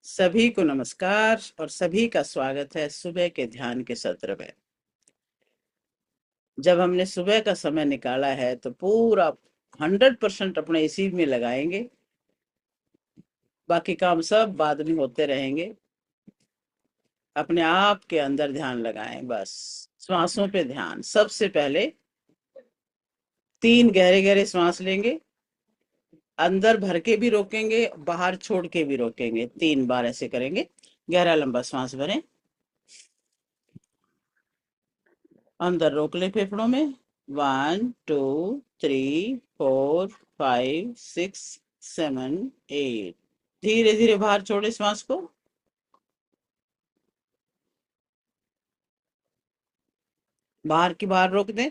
सभी को नमस्कार और सभी का स्वागत है सुबह के ध्यान के सत्र में। जब हमने सुबह का समय निकाला है तो पूरा 100% अपने इसी में लगाएंगे। बाकी काम सब बाद में होते रहेंगे। अपने आप के अंदर ध्यान लगाएं, बस श्वासों पे ध्यान। सबसे पहले 3 गहरे गहरे श्वास लेंगे, अंदर भर के भी रोकेंगे, बाहर छोड़ के भी रोकेंगे। 3 बार ऐसे करेंगे। गहरा लंबा श्वास भरें, अंदर रोक ले फेफड़ों में। 1 2 3 4 5 6 7 8। धीरे धीरे बाहर छोड़े श्वास को। बाहर की बाहर रोक दें।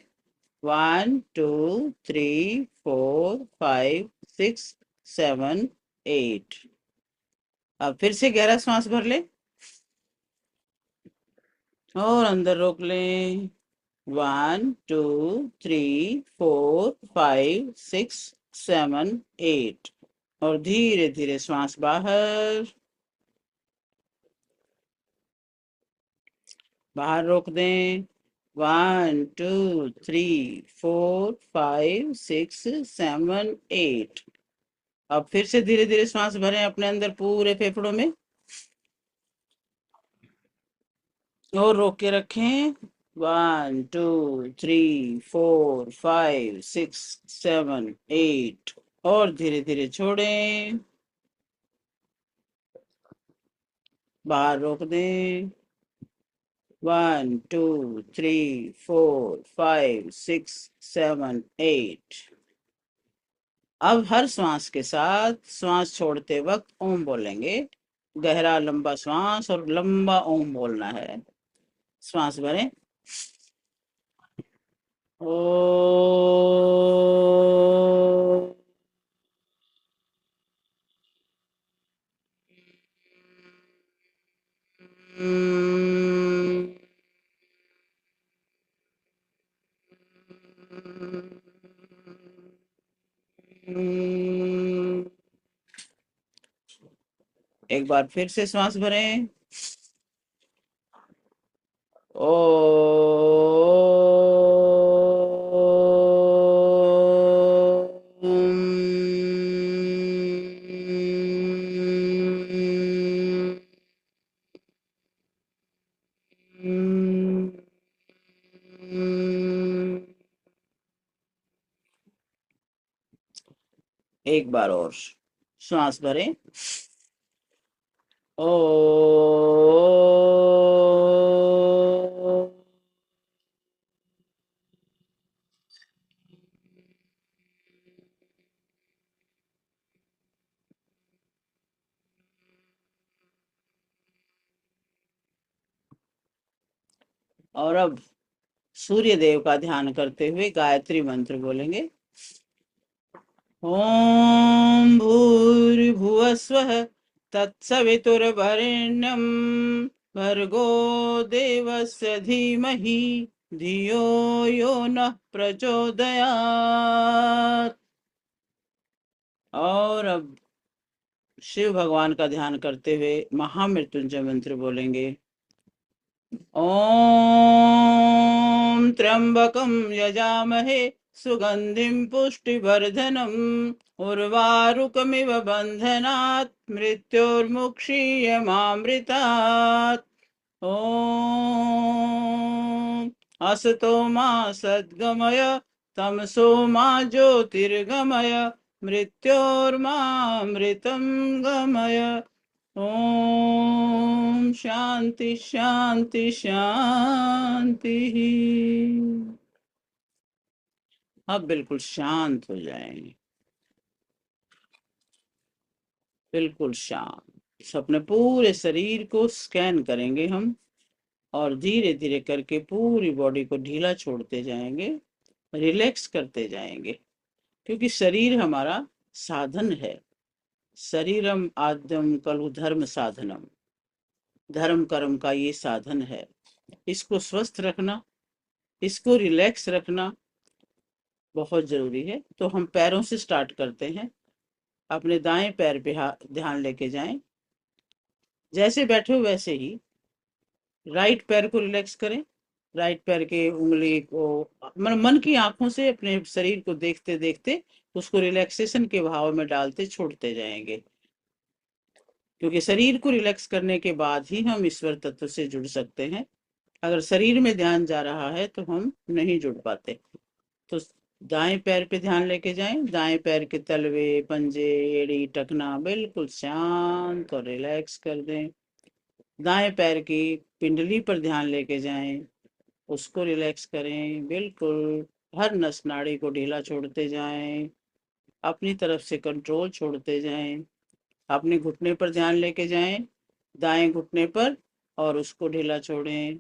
1 2 3 4 5 6 7 8। अब फिर से गहरा श्वास भर ले और अंदर रोक लें। 1 2 3 4 5 6 7 8। और धीरे धीरे श्वास बाहर। बाहर रोक दें। 1 2 3 4 5 6 7 8। अब फिर से धीरे धीरे श्वास भरें अपने अंदर पूरे फेफड़ों में और रोक के रखें। 1 2 3 4 5 6 7 8। और धीरे धीरे छोड़ें। बाहर रोक दें। 1 2 3 4 5 6 7 8। अब हर श्वास के साथ श्वास छोड़ते वक्त ओम बोलेंगे। गहरा लंबा श्वास और लंबा ओम बोलना है। श्वास भरें। ओ। एक बार फिर से श्वास भरें। ओ। एक बार और श्वास भरें। ओ। और अब सूर्य देव का ध्यान करते हुए गायत्री मंत्र बोलेंगे। ओम भूर्भुवः स्वः तत्सवितुर्वरेण्यं भर्गो देवस्य धीमहि धियो यो नः प्रचोदयात्। और अब शिव भगवान का ध्यान करते हुए महामृत्युंजय मंत्र बोलेंगे। ओम त्र्यंबकं यजामहे सुगंधिं पुष्टिवर्धनम् उर्वारुकमिव बन्धनात् मृत्योर्मुक्षीयमामृतात्। ओम असतो मा सद्गमय तमसो मा ज्योतिर्गमय मृत्योर्मामृतं गमय। ओम शांति शांति शांति। अब बिल्कुल शांत हो जाएंगे, बिल्कुल शांत। अपने पूरे शरीर को स्कैन करेंगे हम और धीरे धीरे करके पूरी बॉडी को ढीला छोड़ते जाएंगे, रिलैक्स करते जाएंगे। क्योंकि शरीर हमारा साधन है। शरीरम आद्यम कलु धर्म साधनम। धर्म कर्म का ये साधन है। इसको स्वस्थ रखना, इसको रिलैक्स रखना बहुत जरूरी है। तो हम पैरों से स्टार्ट करते हैं। अपने दाएं पैर पे ध्यान लेके जाएं। जैसे बैठे हो वैसे ही राइट पैर को रिलैक्स करें। राइट पैर के उंगली को मतलब मन की आंखों से अपने शरीर को देखते देखते उसको रिलैक्सेशन के भाव में डालते छोड़ते जाएंगे, क्योंकि शरीर को रिलैक्स करने के बाद ही हम ईश्वर तत्व से जुड़ सकते हैं। अगर शरीर में ध्यान जा रहा है तो हम नहीं जुड़ पाते। तो दाएं पैर पे ध्यान लेके जाएं, दाएं पैर के तलवे, पंजे, एड़ी, टखना बिल्कुल शांत और रिलैक्स कर दें। दाएं पैर की पिंडली पर ध्यान लेके जाएं, उसको रिलैक्स करें बिल्कुल। हर नस नाड़ी को ढीला छोड़ते जाएं, अपनी तरफ से कंट्रोल छोड़ते जाएं। अपने घुटने पर ध्यान लेके जाएं, दाएं घुटने पर, और उसको ढीला छोड़ें।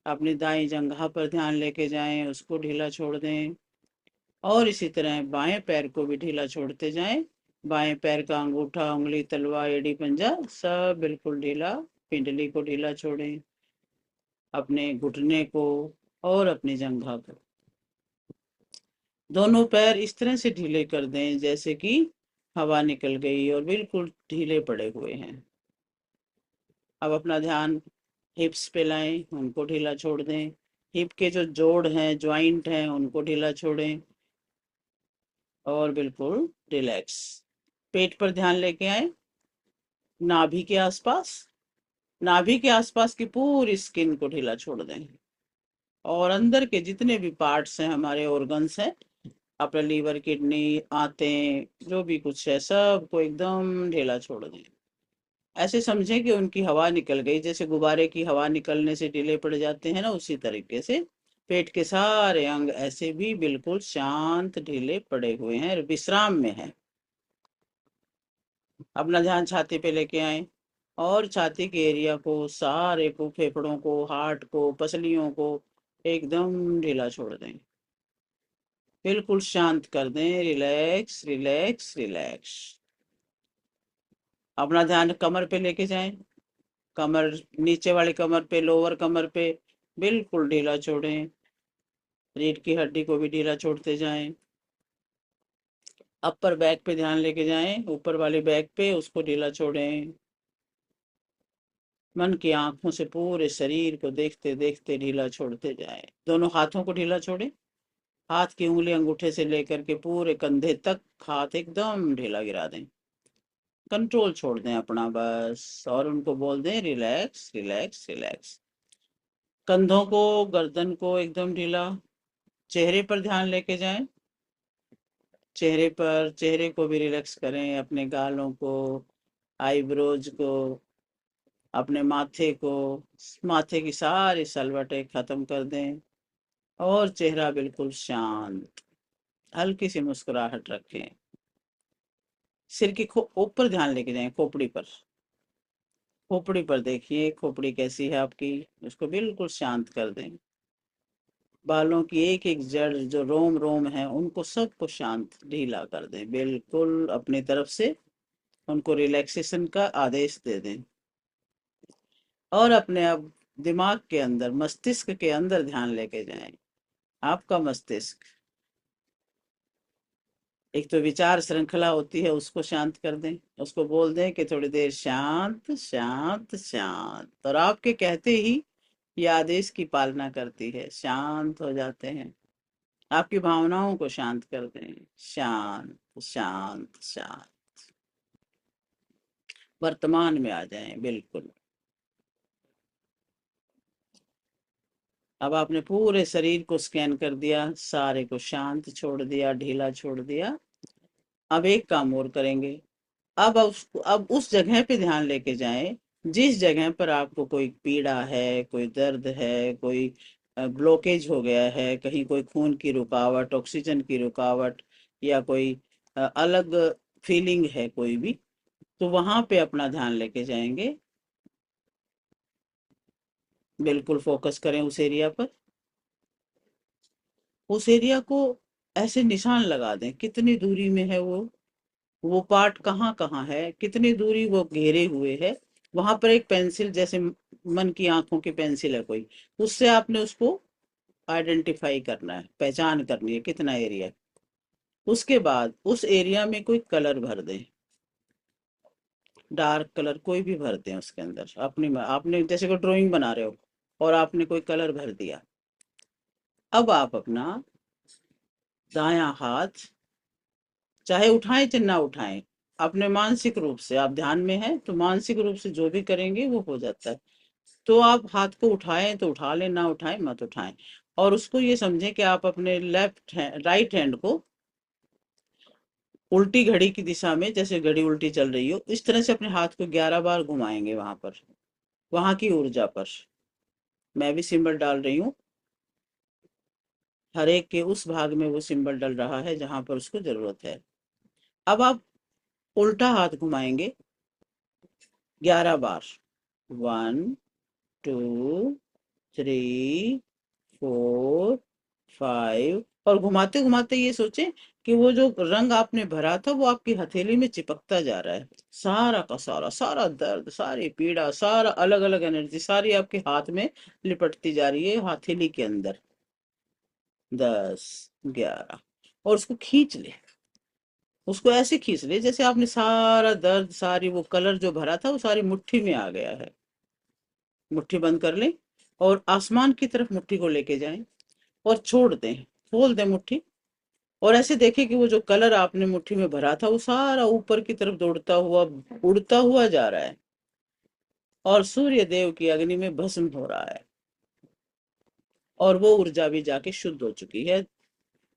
अपनी दाएं जंघा पर ध्यान लेके जाएं, उसको ढीला छोड़ दें। और इसी तरह बाएं पैर को भी ढीला छोड़ते जाएं। बाएं पैर का अंगूठा, उंगली, तलवा, एड़ी, पंजा सब बिल्कुल ढीला। पिंडली को ढीला छोड़ें, अपने घुटने को और अपनी जंघा को। दोनों पैर इस तरह से ढीले कर दें जैसे कि हवा निकल गई और बिल्कुल ढीले पड़े हुए हैं। अब अपना ध्यान हिप्स पे लाएं, उनको ढीला छोड़ दें। हिप के जो जोड़ हैं, ज्वाइंट हैं, उनको ढीला छोड़ें और बिल्कुल रिलैक्स। पेट पर ध्यान लेके आए, नाभि के आसपास, नाभि के आसपास की पूरी स्किन को ढीला छोड़ दें। और अंदर के जितने भी पार्ट्स हैं, हमारे ऑर्गन्स हैं, अपना लीवर, किडनी, आंतें, जो भी कुछ है सबको एकदम ढीला छोड़ दें। ऐसे समझें कि उनकी हवा निकल गई, जैसे गुब्बारे की हवा निकलने से ढीले पड़ जाते हैं ना, उसी तरीके से पेट के सारे अंग ऐसे भी बिल्कुल शांत ढीले पड़े हुए हैं, विश्राम में हैं। अपना ध्यान छाती पे लेके आए और छाती के एरिया को, सारे को, फेफड़ों को, हार्ट को, पसलियों को एकदम ढीला छोड़ दें, बिल्कुल शांत कर दें। Relax relax relax. अपना ध्यान कमर पे लेके जाएं, कमर, नीचे वाली कमर पे, लोअर कमर पे बिल्कुल ढीला छोड़ें। रीढ़ की हड्डी को भी ढीला छोड़ते जाएं। अपर बैक पे ध्यान लेके जाएं, ऊपर वाले बैक पे, उसको ढीला छोड़ें। मन की आंखों से पूरे शरीर को देखते देखते ढीला छोड़ते जाएं। दोनों हाथों को ढीला छोड़ें। हाथ की उंगली अंगूठे से लेकर के पूरे कंधे तक हाथ एकदम ढीला गिरा दें। कंट्रोल छोड़ दें अपना बस, और उनको बोल दें रिलैक्स रिलैक्स रिलैक्स। कंधों को, गर्दन को एकदम ढीला। चेहरे पर ध्यान लेके जाएं, चेहरे पर, चेहरे को भी रिलैक्स करें, अपने गालों को, आईब्रोज को, अपने माथे को, माथे की सारी सलवटें खत्म कर दें और चेहरा बिल्कुल शांत, हल्की सी मुस्कुराहट रखें। सिर की ऊपर ध्यान लेके जाएं, खोपड़ी पर, खोपड़ी पर देखिए खोपड़ी कैसी है आपकी, उसको बिल्कुल शांत कर दें। बालों की एक एक जड़, जो रोम रोम है, उनको सबको शांत ढीला कर दें, बिल्कुल अपनी तरफ से उनको रिलैक्सेशन का आदेश दे दें। और अपने अब दिमाग के अंदर, मस्तिष्क के अंदर ध्यान लेके जाएं। आपका मस्तिष्क, एक तो विचार श्रृंखला होती है, उसको शांत कर दें। उसको बोल दें कि थोड़ी देर शांत शांत शांत, और आपके कहते ही ये आदेश की पालना करती है, शांत हो जाते हैं। आपकी भावनाओं को शांत कर दें, शांत शांत शांत। वर्तमान में आ जाएं बिल्कुल। अब आपने पूरे शरीर को स्कैन कर दिया, सारे को शांत छोड़ दिया, ढीला छोड़ दिया। अब एक काम और करेंगे। अब उस जगह पे ध्यान लेके जाएं जिस जगह पर आपको कोई पीड़ा है, कोई दर्द है, कोई ब्लॉकेज हो गया है, कहीं कोई खून की रुकावट, ऑक्सीजन की रुकावट, या कोई अलग फीलिंग है कोई भी, तो वहां पे अपना ध्यान लेके जाएंगे। बिल्कुल फोकस करें उस एरिया पर। उस एरिया को ऐसे निशान लगा दें, कितनी दूरी में है वो पार्ट कहाँ कहाँ है, कितनी दूरी वो घेरे हुए है। वहां पर एक पेंसिल, जैसे मन की आंखों की पेंसिल है कोई, उससे आपने उसको आइडेंटिफाई करना है, पहचान करनी है कितना एरिया है। उसके बाद उस एरिया में कोई कलर भर दें, डार्क कलर कोई भी भर दें उसके अंदर, अपनी आपने जैसे कोई ड्राइंग बना रहे हो और आपने कोई कलर भर दिया। अब आप अपना दायां हाथ चाहे उठाएं चाहे ना उठाएं, अपने मानसिक रूप से आप ध्यान में हैं तो मानसिक रूप से जो भी करेंगे वो हो जाता है। तो आप हाथ को उठाएं तो उठा लें, ना उठाएं मत उठाएं। और उसको ये समझें कि आप अपने राइट हैंड को उल्टी घड़ी की दिशा में, जैसे घड़ी उल्टी चल रही हो इस तरह से अपने हाथ को 11 बार घुमाएंगे वहां पर, वहां की ऊर्जा पर। मैं भी सिंबल डाल रही हूँ, हर एक के उस भाग में वो सिंबल डल रहा है जहां पर उसको जरूरत है। अब आप उल्टा हाथ घुमाएंगे 11 बार। 1 2 3 4 5। और घुमाते घुमाते ये सोचें कि वो जो रंग आपने भरा था वो आपकी हथेली में चिपकता जा रहा है। सारा का सारा, सारा दर्द, सारी पीड़ा, सारा अलग अलग एनर्जी सारी आपके हाथ में लिपटती जा रही है हथेली के अंदर। 10 11। और उसको खींच ले, उसको ऐसे खींच ले जैसे आपने सारा दर्द, सारी वो कलर जो भरा था वो सारी मुट्ठी में आ गया है। मुट्ठी बंद कर लें और आसमान की तरफ मुट्ठी को लेके जाएं और छोड़ दें, खोल दें मुट्ठी। और ऐसे देखें कि वो जो कलर आपने मुट्ठी में भरा था वो सारा ऊपर की तरफ दौड़ता हुआ, उड़ता हुआ जा रहा है और सूर्य देव की अग्नि में भस्म हो रहा है। और वो ऊर्जा भी जाके शुद्ध हो चुकी है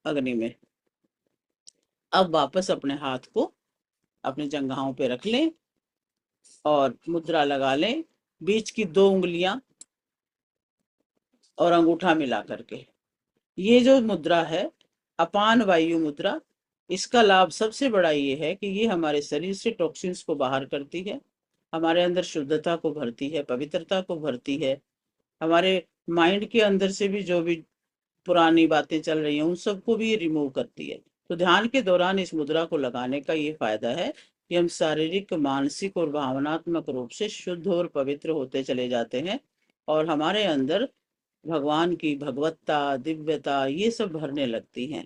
अग्नि में। अब वापस अपने हाथ को अपने जंघाओं पे रख लें और मुद्रा लगा लें, बीच की 2 उंगलियां और अंगूठा मिला करके। ये जो मुद्रा है अपान वायु मुद्रा, इसका लाभ सबसे बड़ा ये है कि ये हमारे शरीर से टॉक्सिन्स को बाहर करती है, हमारे अंदर शुद्धता को भरती है, पवित्रता को भरती है, हमारे माइंड के अंदर से भी जो भी पुरानी बातें चल रही हैं उन सबको भी ये रिमूव करती है। तो ध्यान के दौरान इस मुद्रा को लगाने का ये फायदा है कि हम शारीरिक, मानसिक और भावनात्मक रूप से शुद्ध और पवित्र होते चले जाते हैं और हमारे अंदर भगवान की भगवत्ता, दिव्यता ये सब भरने लगती हैं।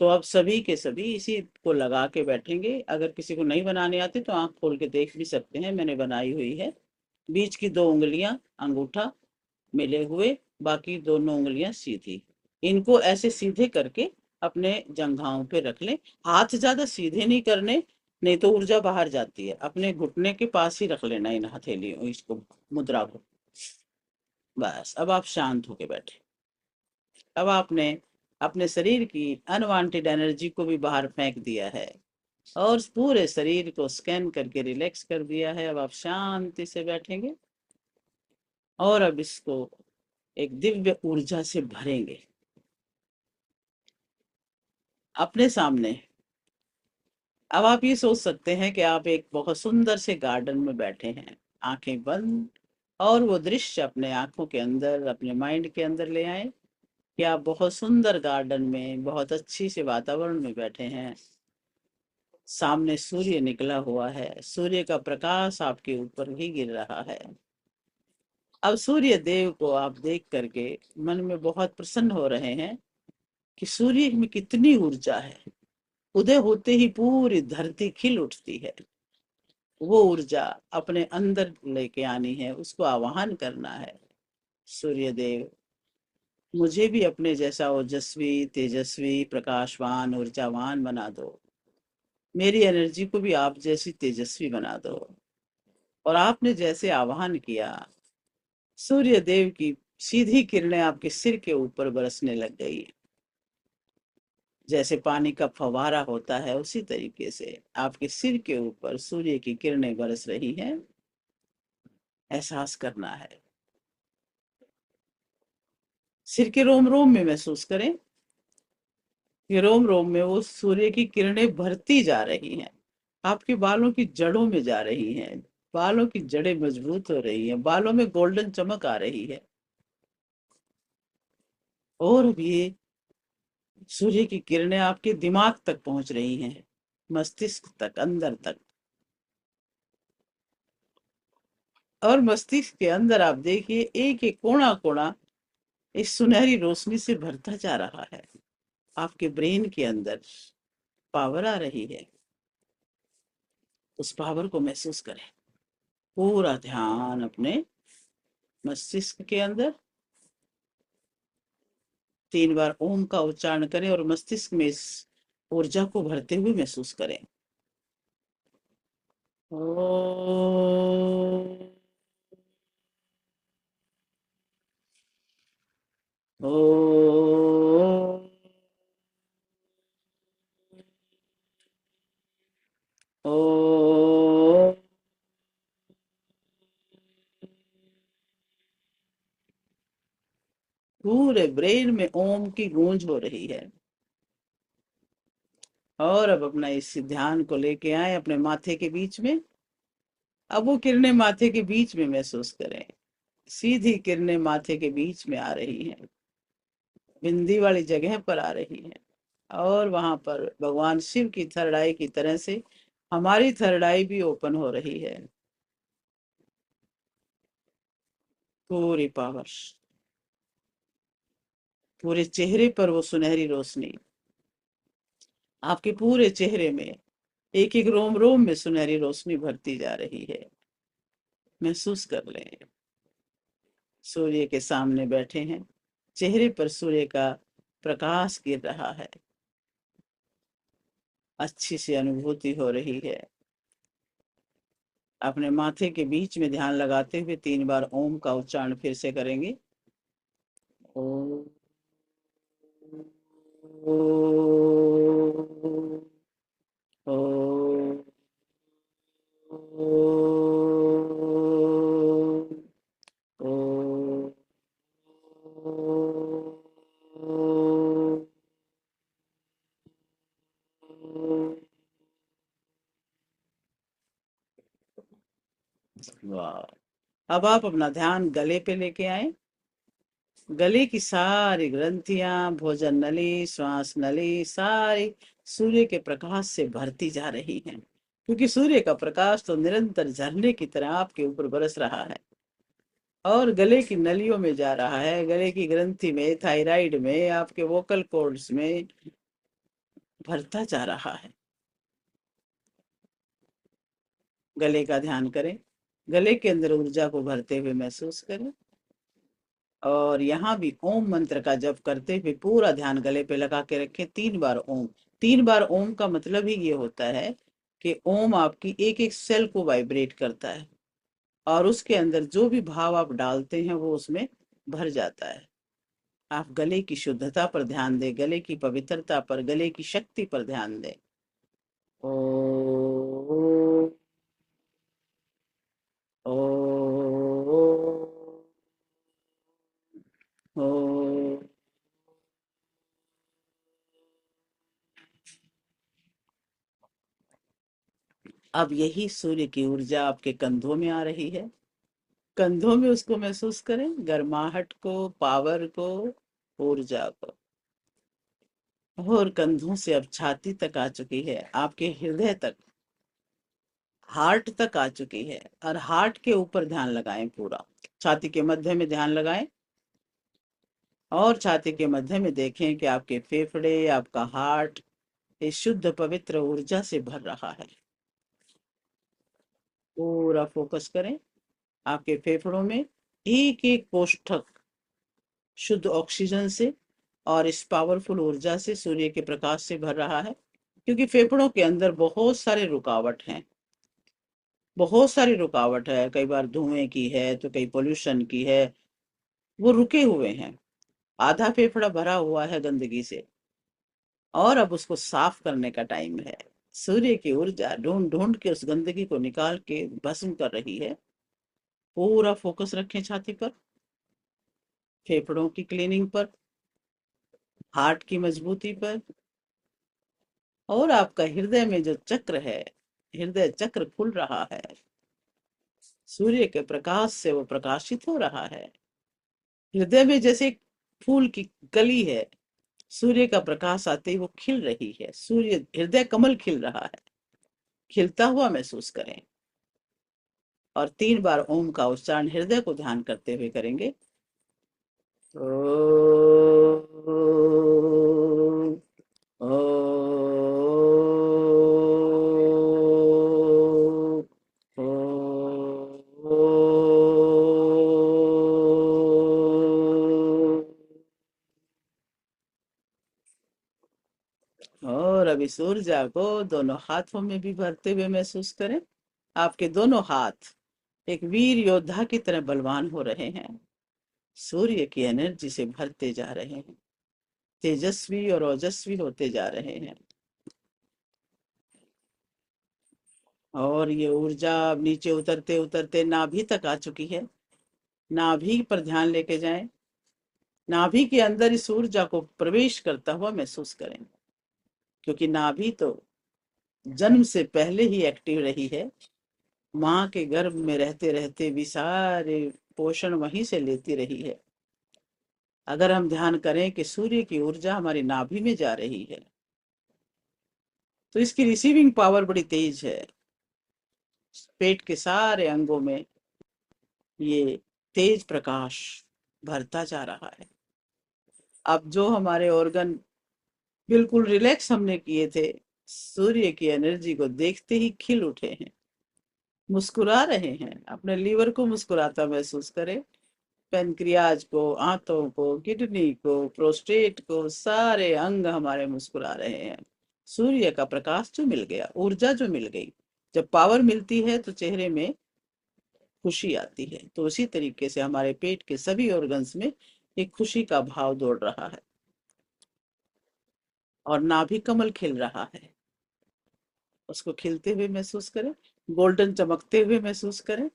तो अब सभी के सभी इसी को लगा के बैठेंगे। अगर किसी को नहीं बनाने आती तो आंख खोल के देख भी सकते हैं, मैंने बनाई हुई है। बीच की 2 उंगलियां अंगूठा मिले हुए, बाकी दोनों उंगलियां सीधी। इनको ऐसे सीधे करके अपने जंघाओं पे रख लें। हाथ ज्यादा सीधे नहीं करने, नहीं तो ऊर्जा बाहर जाती है। अपने घुटने के पास ही रख लेना इन हथेलियों, इसको, मुद्रा को। बस अब आप शांत होके बैठे। अब आपने अपने शरीर की अनवांटेड एनर्जी को भी बाहर फेंक दिया है और पूरे शरीर को स्कैन करके रिलैक्स कर दिया है। अब आप शांति से बैठेंगे और अब इसको एक दिव्य ऊर्जा से भरेंगे। अपने सामने अब आप ये सोच सकते हैं कि आप एक बहुत सुंदर से गार्डन में बैठे हैं, आंखें बंद, और वो दृश्य अपने आंखों के अंदर, अपने माइंड के अंदर ले आए कि आप बहुत सुंदर गार्डन में, बहुत अच्छी से वातावरण में बैठे हैं। सामने सूर्य निकला हुआ है, सूर्य का प्रकाश आपके ऊपर ही गिर रहा है। अब सूर्य देव को आप देख करके मन में बहुत प्रसन्न हो रहे हैं कि सूर्य में कितनी ऊर्जा है। उदय होते ही पूरी धरती खिल उठती है। वो ऊर्जा अपने अंदर लेके आनी है, उसको आवाहन करना है। सूर्य देव, मुझे भी अपने जैसा ओजस्वी, तेजस्वी, प्रकाशवान, ऊर्जावान बना दो। मेरी एनर्जी को भी आप जैसी तेजस्वी बना दो। और आपने जैसे आवाहन किया, सूर्य देव की सीधी किरणें आपके सिर के ऊपर बरसने लग गई। जैसे पानी का फव्वारा होता है उसी तरीके से आपके सिर के ऊपर सूर्य की किरणें बरस रही हैं। एहसास करना है, सिर के रोम रोम में महसूस करें कि रोम रोम में वो सूर्य की किरणें भरती जा रही हैं, आपके बालों की जड़ों में जा रही हैं। बालों की जड़ें मजबूत हो रही हैं, बालों में गोल्डन चमक आ रही है। और अब ये सूर्य की किरणें आपके दिमाग तक पहुंच रही हैं, मस्तिष्क तक, अंदर तक। और मस्तिष्क के अंदर आप देखिए एक एक कोना कोना इस सुनहरी रोशनी से भरता जा रहा है। आपके ब्रेन के अंदर पावर आ रही है। उस पावर को महसूस करें। पूरा ध्यान अपने मस्तिष्क के अंदर 3 बार ओम का उच्चारण करें और मस्तिष्क में इस ऊर्जा को भरते हुए महसूस करें। ओम। ओम। ओम। पूरे ब्रेन में ओम की गूंज हो रही है। और अब अपना इस ध्यान को लेके आए अपने माथे के बीच में। अब वो किरणें माथे के बीच में महसूस करें। सीधी किरणें माथे के बीच में आ रही हैं, बिंदी वाली जगह पर आ रही हैं। और वहां पर भगवान शिव की थर्ड आई की तरह से हमारी थर्ड आई भी ओपन हो रही है। पूरी पावर, पूरे चेहरे पर वो सुनहरी रोशनी, आपके पूरे चेहरे में एक एक रोम रोम में सुनहरी रोशनी भरती जा रही है। महसूस कर लें सूर्य के सामने बैठे हैं, चेहरे पर सूर्य का प्रकाश गिर रहा है, अच्छी सी अनुभूति हो रही है। अपने माथे के बीच में ध्यान लगाते हुए 3 बार ओम का उच्चारण फिर से करेंगे। ओम। ओम। ओम। ओम। वाह। अब आप अपना ध्यान गले पे लेके आए। गले की सारी ग्रंथियां, भोजन नली, श्वास नली सारी सूर्य के प्रकाश से भरती जा रही हैं, क्योंकि सूर्य का प्रकाश तो निरंतर झरने की तरह आपके ऊपर बरस रहा है और गले की नलियों में जा रहा है, गले की ग्रंथि में, थायराइड में, आपके वोकल कॉर्ड्स में भरता जा रहा है। गले का ध्यान करें, गले के अंदर ऊर्जा को भरते हुए महसूस करें और यहाँ भी ओम मंत्र का जप करते हुए पूरा ध्यान गले पे लगा के रखें। 3 बार ओम। 3 बार ओम का मतलब ही ये होता है कि ओम आपकी एक एक सेल को वाइब्रेट करता है और उसके अंदर जो भी भाव आप डालते हैं वो उसमें भर जाता है। आप गले की शुद्धता पर ध्यान दें, गले की पवित्रता पर, गले की शक्ति पर ध्यान दें। ओ ओ ओ। अब यही सूर्य की ऊर्जा आपके कंधों में आ रही है। कंधों में उसको महसूस करें, गर्माहट को, पावर को, ऊर्जा को। और कंधों से अब छाती तक आ चुकी है, आपके हृदय तक, हार्ट तक आ चुकी है। और हार्ट के ऊपर ध्यान लगाएं, पूरा छाती के मध्य में ध्यान लगाएं और छाती के मध्य में देखें कि आपके फेफड़े, आपका हार्ट इस शुद्ध पवित्र ऊर्जा से भर रहा है। पूरा फोकस करें, आपके फेफड़ों में एक एक कोष्ठक शुद्ध ऑक्सीजन से और इस पावरफुल ऊर्जा से, सूर्य के प्रकाश से भर रहा है। क्योंकि फेफड़ों के अंदर बहुत सारे रुकावट हैं, बहुत सारी रुकावट है, कई बार धुएं की है तो कई पोल्यूशन की है, वो रुके हुए हैं। आधा फेफड़ा भरा हुआ है गंदगी से और अब उसको साफ करने का टाइम है। सूर्य की ऊर्जा ढूंढ ढूंढ के उस गंदगी को निकाल के भस्म कर रही है। पूरा फोकस रखें छाती पर, फेफड़ों की क्लीनिंग पर, हार्ट की मजबूती पर और आपका हृदय में जो चक्र है, हृदय चक्र खुल रहा है, सूर्य के प्रकाश से वो प्रकाशित हो रहा है। हृदय में जैसे एक फूल की कली है, सूर्य का प्रकाश आते ही वो खिल रही है। सूर्य हृदय कमल खिल रहा है, खिलता हुआ महसूस करें। और 3 बार ओम का उच्चारण हृदय को ध्यान करते हुए करेंगे। ओ। ओ। अब इस ऊर्जा को दोनों हाथों में भी भरते हुए महसूस करें। आपके दोनों हाथ एक वीर योद्धा की तरह बलवान हो रहे हैं, सूर्य की एनर्जी से भरते जा रहे हैं, तेजस्वी और ओजस्वी होते जा रहे हैं। और ये ऊर्जा अब नीचे उतरते उतरते नाभि तक आ चुकी है। नाभि पर ध्यान लेके जाएं। नाभि के अंदर इस ऊर्जा को प्रवेश करता हुआ महसूस करें, क्योंकि नाभि तो जन्म से पहले ही एक्टिव रही है। माँ के गर्भ में रहते रहते भी सारे पोषण वहीं से लेती रही है। अगर हम ध्यान करें कि सूर्य की ऊर्जा हमारी नाभि में जा रही है, तो इसकी रिसीविंग पावर बड़ी तेज है। पेट के सारे अंगों में ये तेज प्रकाश भरता जा रहा है। अब जो हमारे ऑर्गन बिल्कुल रिलैक्स हमने किए थे, सूर्य की एनर्जी को देखते ही खिल उठे हैं, मुस्कुरा रहे हैं। अपने लीवर को मुस्कुराता महसूस करें, पेनक्रियाज को, आंतों को, किडनी को, प्रोस्टेट को, सारे अंग हमारे मुस्कुरा रहे हैं। सूर्य का प्रकाश जो मिल गया, ऊर्जा जो मिल गई। जब पावर मिलती है तो चेहरे में खुशी आती है। तो उसी तरीके से हमारे पेट के सभी ऑर्गन्स में एक खुशी का भाव दौड़ रहा है और नाभि कमल खिल रहा है। उसको खिलते हुए महसूस करें, गोल्डन चमकते हुए महसूस करें।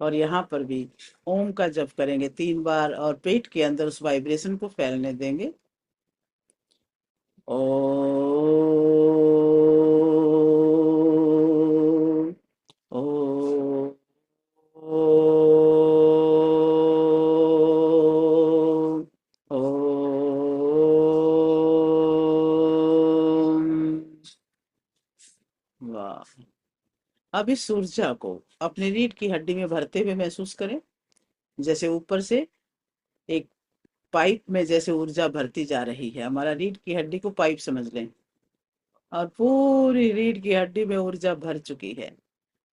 और यहाँ पर भी ओम का जप करेंगे 3 बार और पेट के अंदर उस वाइब्रेशन को फैलने देंगे। ओ ओ ओ वाह। अब इस ऊर्जा को अपनी रीढ़ की हड्डी में भरते हुए महसूस करें, जैसे ऊपर से एक पाइप में जैसे ऊर्जा भरती जा रही है। हमारा रीढ़ की हड्डी को पाइप समझ लें और पूरी रीढ़ की हड्डी में ऊर्जा भर चुकी है।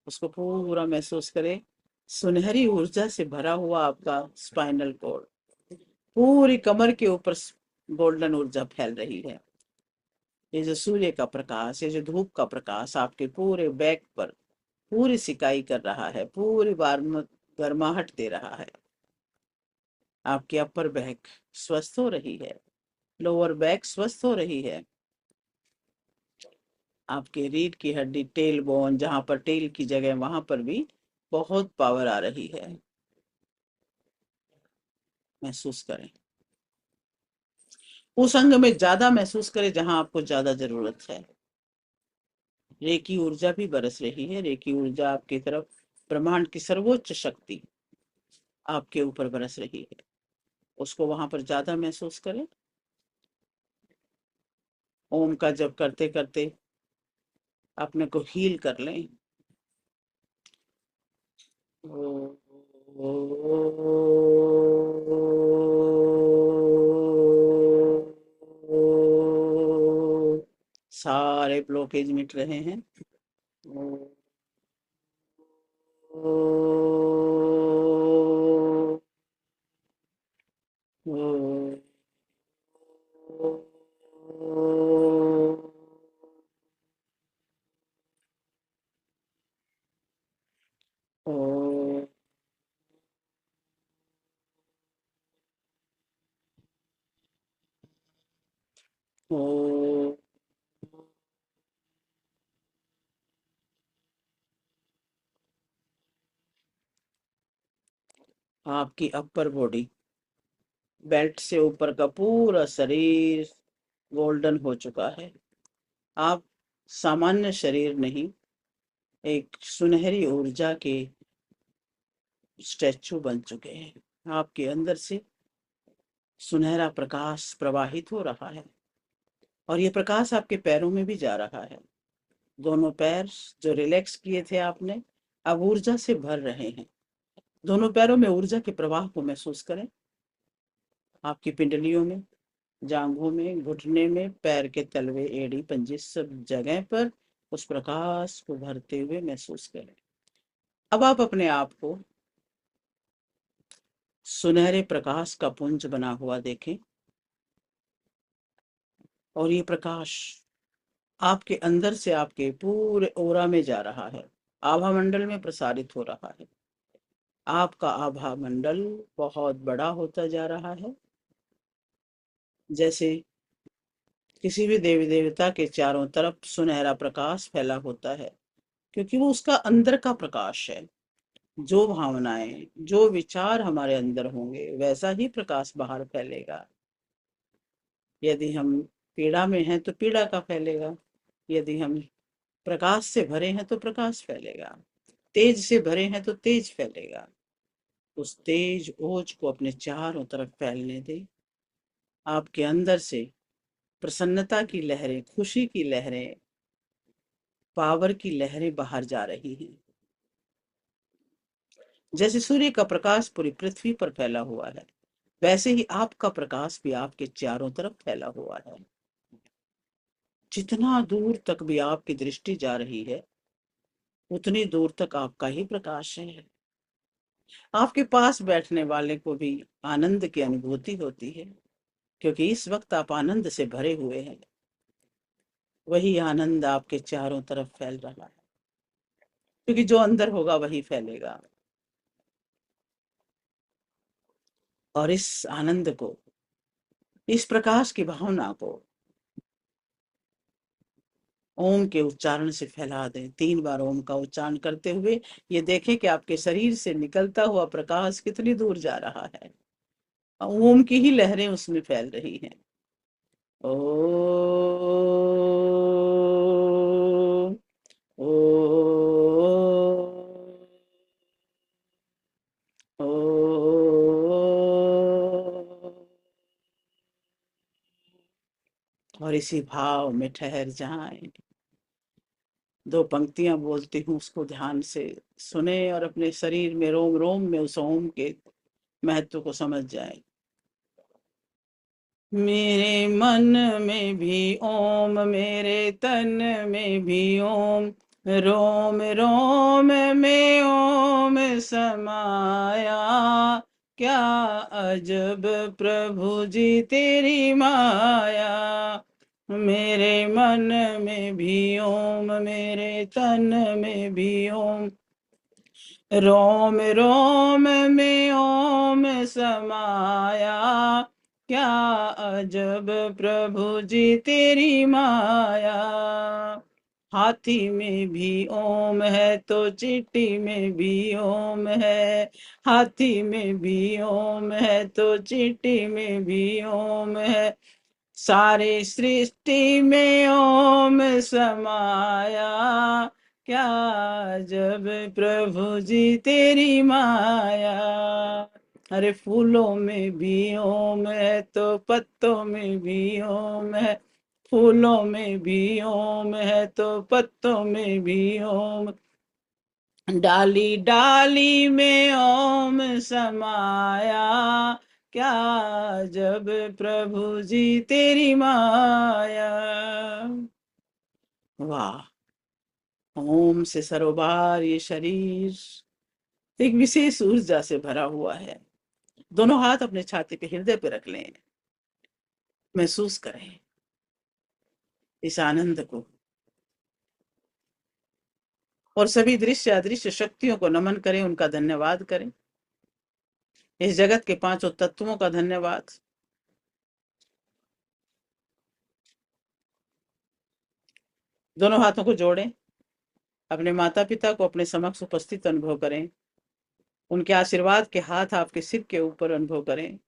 उसको पूरा महसूस करें। सुनहरी ऊर्जा से भरा हुआ आपका स्पाइनल कॉर्ड, पूरी कमर के ऊपर गोल्डन ऊर्जा फैल रही है। ये जो सूर्य का प्रकाश, ये जो धूप का प्रकाश आपके पूरे बैक पर पूरी सिकाई कर रहा है, पूरी बार गर्माहट दे रहा है। आपकी अपर बैक स्वस्थ हो रही है, लोअर बैक स्वस्थ हो रही है। आपके रीढ़ की हड्डी, टेल बोन, जहां पर टेल की जगह, वहां पर भी बहुत पावर आ रही है। महसूस करें, उस अंग में ज्यादा महसूस करें जहां आपको ज्यादा जरूरत है। रेकी ऊर्जा भी बरस रही है। रेकी ऊर्जा आपकी तरफ, ब्रह्मांड की सर्वोच्च शक्ति आपके ऊपर बरस रही है। उसको वहां पर ज्यादा महसूस करें। ओम का जप करते करते अपने को हील कर लें। सारे ब्लॉकेज मिट रहे हैं। आपकी अपर बॉडी, बेल्ट से ऊपर का पूरा शरीर गोल्डन हो चुका है। आप सामान्य शरीर नहीं, एक सुनहरी ऊर्जा के स्टैचू बन चुके हैं। आपके अंदर से सुनहरा प्रकाश प्रवाहित हो रहा है और ये प्रकाश आपके पैरों में भी जा रहा है। दोनों पैर जो रिलैक्स किए थे आपने, अब ऊर्जा से भर रहे हैं। दोनों पैरों में ऊर्जा के प्रवाह को महसूस करें। आपकी पिंडलियों में, जांघों में, घुटने में, पैर के तलवे, एड़ी, पंजे, सब जगह पर उस प्रकाश को भरते हुए महसूस करें। अब आप अपने आप को सुनहरे प्रकाश का पुंज बना हुआ देखें। और ये प्रकाश आपके अंदर से आपके पूरे ओरा में जा रहा है, आभा मंडल में प्रसारित हो रहा है। आपका आभा मंडल बहुत बड़ा होता जा रहा है। जैसे किसी भी देवी देवता के चारों तरफ सुनहरा प्रकाश फैला होता है, क्योंकि वो उसका अंदर का प्रकाश है। जो भावनाएं, जो विचार हमारे अंदर होंगे, वैसा ही प्रकाश बाहर फैलेगा। यदि हम पीड़ा में हैं तो पीड़ा का फैलेगा, यदि हम प्रकाश से भरे हैं तो प्रकाश फैलेगा, तेज से भरे हैं तो तेज फैलेगा। उस तेज ओज को अपने चारों तरफ फैलने दें। आपके अंदर से प्रसन्नता की लहरें, खुशी की लहरें, पावर की लहरें बाहर जा रही हैं। जैसे सूर्य का प्रकाश पूरी पृथ्वी पर फैला हुआ है, वैसे ही आपका प्रकाश भी आपके चारों तरफ फैला हुआ है। जितना दूर तक भी आपकी दृष्टि जा रही है, उतनी दूर तक आपका ही प्रकाश है। आपके पास बैठने वाले को भी आनंद की अनुभूति होती है, क्योंकि इस वक्त आप आनंद से भरे हुए हैं। वही आनंद आपके चारों तरफ फैल रहा है, क्योंकि जो अंदर होगा वही फैलेगा। और इस आनंद को, इस प्रकाश की भावना को ओम के उच्चारण से फैला दें। 3 बार ओम का उच्चारण करते हुए ये देखें कि आपके शरीर से निकलता हुआ प्रकाश कितनी दूर जा रहा है। ओम की ही लहरें उसमें फैल रही हैं। ओ ओ ओ और इसी भाव में ठहर जाएं। 2 पंक्तियां बोलती हूँ, उसको ध्यान से सुने और अपने शरीर में रोम रोम में उस ओम के महत्व को समझ जाए। मेरे मन में भी ओम, मेरे तन में भी ओम, रोम रोम में ओम समाया। क्या अजब प्रभु जी तेरी माया। मेरे मन में भी ओम, मेरे तन में भी ओम, रोम रोम में ओम समाया। क्या अजब प्रभु जी तेरी माया। हाथी में भी ओम है तो चींटी में भी ओम है, हाथी में भी ओम है तो चींटी में भी ओम है। सारी सृष्टि में ओम समाया। क्या जब प्रभु जी तेरी माया। अरे फूलों में भी ओम है तो पत्तों में भी ओम है, फूलों में भी ओम है तो पत्तों में भी ओम, डाली डाली में ओम समाया। क्या जब प्रभु जी तेरी माया। वाह। ओम से सरोबार ये शरीर एक विशेष ऊर्जा से भरा हुआ है। दोनों हाथ अपने छाती पे, हृदय पे रख लें। महसूस करें इस आनंद को, और सभी दृश्य अदृश्य शक्तियों को नमन करें, उनका धन्यवाद करें। इस जगत के 5 तत्वों का धन्यवाद। दोनों हाथों को जोड़ें, अपने माता पिता को अपने समक्ष उपस्थित अनुभव करें। उनके आशीर्वाद के हाथ आपके सिर के ऊपर अनुभव करें,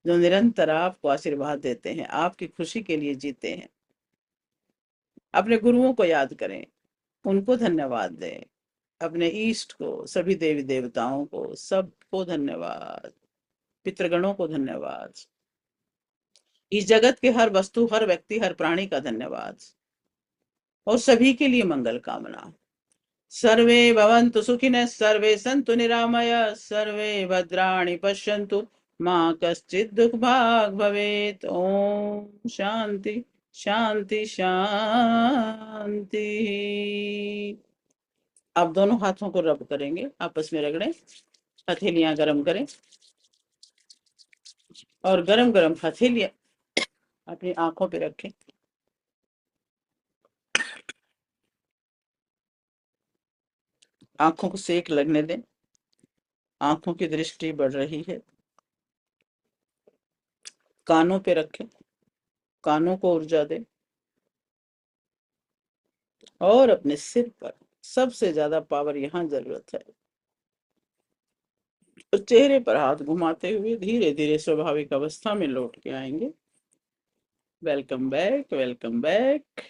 जो निरंतर आपको आशीर्वाद देते हैं, आपकी खुशी के लिए जीते हैं। अपने गुरुओं को याद करें, उनको धन्यवाद दें। अपने ईष्ट को, सभी देवी देवताओं को, सबको धन्यवाद। पितृगणों को धन्यवाद। इस जगत के हर वस्तु, हर व्यक्ति, हर प्राणी का धन्यवाद। और सभी के लिए मंगल कामना। सर्वे भवन्तु सुखिनः, सर्वे सन्तु निरामया, सर्वे भद्राणि पश्यन्तु, मां कश्चित् दुःखभाग् भवेत्। ओम शांति शांति शांति। आप दोनों हाथों को रब करेंगे, आपस में रगड़ें, हथेलियां गरम करें और गरम गरम हथेलियां अपनी आंखों पे रखें। आंखों को सेक लगने दें, आंखों की दृष्टि बढ़ रही है। कानों पे रखें, कानों को ऊर्जा दें, और अपने सिर पर सबसे ज्यादा पावर यहाँ जरूरत है। तो चेहरे पर हाथ घुमाते हुए धीरे धीरे स्वाभाविक अवस्था में लौट के आएंगे। Welcome back, welcome back.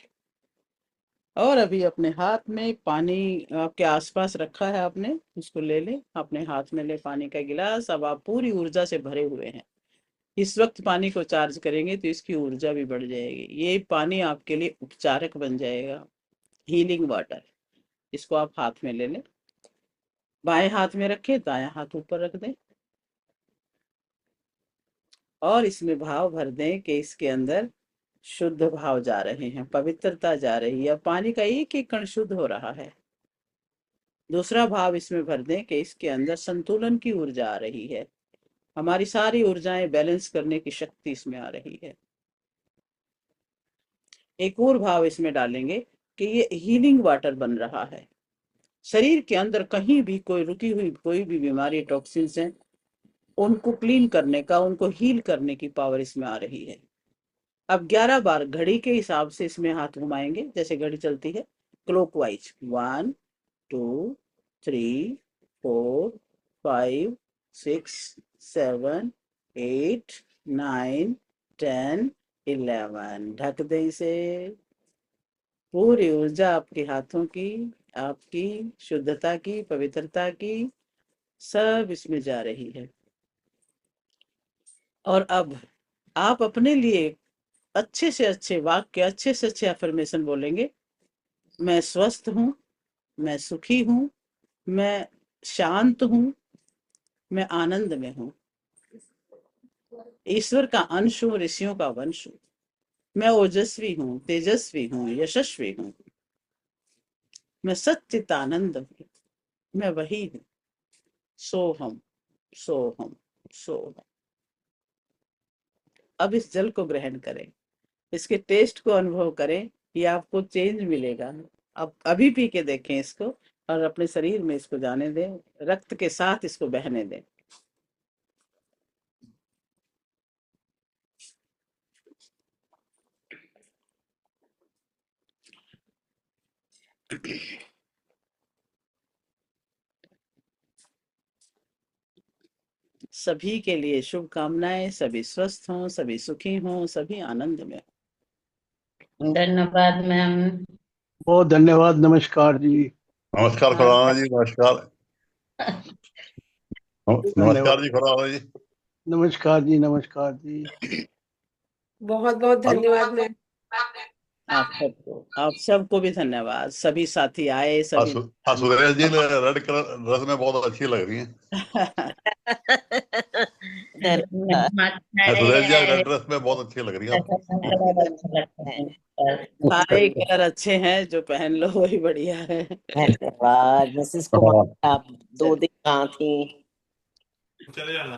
और अभी अपने हाथ में पानी आपके आसपास रखा है आपने, उसको ले लें, अपने हाथ में ले पानी का गिलास। अब आप पूरी ऊर्जा से भरे हुए हैं। इस वक्त पानी को चार्ज करेंगे तो इसकी ऊर्जा भी बढ़ जाएगी। ये पानी आपके लिए उपचारक बन जाएगा, हीलिंग वाटर। इसको आप हाथ में ले लें, बाएं हाथ में रखें, दायां हाथ ऊपर रख दें, और इसमें भाव भर दें कि इसके अंदर शुद्ध भाव जा रहे हैं, पवित्रता जा रही है, पानी का एक एक कण शुद्ध हो रहा है। दूसरा भाव इसमें भर दें कि इसके अंदर संतुलन की ऊर्जा आ रही है, हमारी सारी ऊर्जाएं बैलेंस करने की शक्ति इसमें आ रही है। एक और भाव इसमें डालेंगे कि ये हीलिंग वाटर बन रहा है। शरीर के अंदर कहीं भी कोई रुकी हुई कोई भी बीमारी, टॉक्सिन्स हैं, उनको क्लीन करने का, उनको हील करने की पावर इसमें आ रही है। अब 11 बार घड़ी के हिसाब से इसमें हाथ घुमाएंगे, जैसे घड़ी चलती है क्लॉकवाइज। 1 2 3 4 5 6 7 8 9 10 11। ढक दे इसे। पूरी ऊर्जा आपके हाथों की, आपकी शुद्धता की, पवित्रता की, सब इसमें जा रही है। और अब आप अपने लिए अच्छे से अच्छे वाक्य, अच्छे से अच्छे अफर्मेशन बोलेंगे। मैं स्वस्थ हूँ, मैं सुखी हूँ, मैं शांत हूँ, मैं आनंद में हूँ, ईश्वर का अंश हूँ, ऋषियों का वंश हूँ, मैं ओजस्वी हूँ, तेजस्वी हूँ, यशस्वी हूँ, मैं सच्चिदानंद हूँ, मैं वही हूँ। सोहम, सोहम, सोहम। अब इस जल को ग्रहण करें, इसके टेस्ट को अनुभव करें, ये आपको चेंज मिलेगा। अब अभी पी के देखें इसको, और अपने शरीर में इसको जाने दें, रक्त के साथ इसको बहने दें। सभी के लिए शुभकामनाएं, सभी स्वस्थ हों, सभी सुखी हों, सभी आनंद में। धन्यवाद मैम। बहुत धन्यवाद। नमस्कार जी। नमस्कार खुराना जी, नमस्कार। नमस्कार जी खुराना जी। नमस्कार जी, नमस्कार जी। बहुत बहुत धन्यवाद मैम। आप सबको भी धन्यवाद। सभी साथी आए, सभी Suresh ji red colour dress में बहुत अच्छी लग रही हैं। सुरेश जी रेड ड्रेस में बहुत अच्छी लग रही है सारे कलर अच्छे हैं, जो पहन लो वही बढ़िया है। धन्यवाद मिसेस कुमार, आप 2 दिन कहाँ थी? चले जाना।